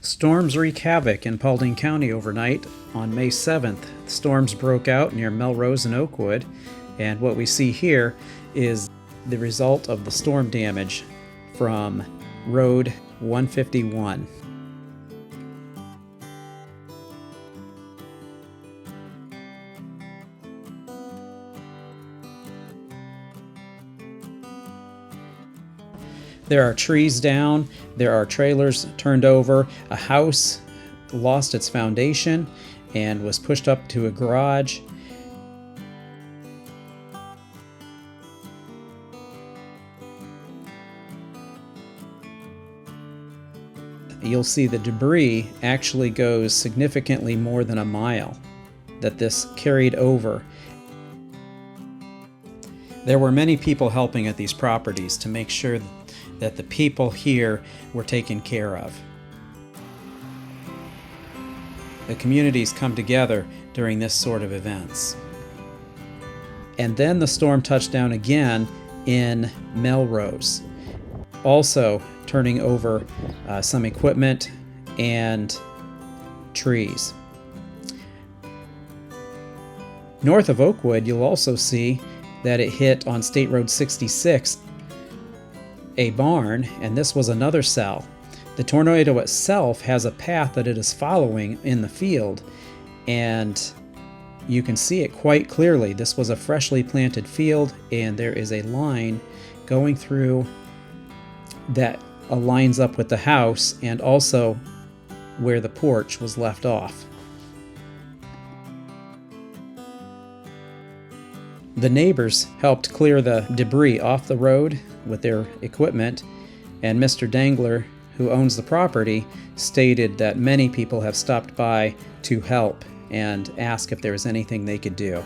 Storms wreak havoc in Paulding County overnight. On May 7th, storms broke out near Melrose and Oakwood, and what we see here is the result of the storm damage from Road 151. There are trees down, there are trailers turned over, a house lost its foundation and was pushed up to a garage. You'll see the debris actually goes significantly more than a mile that this carried over. There were many people helping at these properties to make sure that the people here were taken care of. The communities come together during this sort of events. And then the storm touched down again in Melrose, also turning over some equipment and trees. North of Oakwood, you'll also see that it hit on State Road 66 a barn, and this was another cell. The tornado itself has a path that it is following in the field, and you can see it quite clearly. This was a freshly planted field, and there is a line going through that lines up with the house and also where the porch was left off. The neighbors helped clear the debris off the road with their equipment, and Mr. Dangler, who owns the property, stated that many people have stopped by to help and ask if there was anything they could do.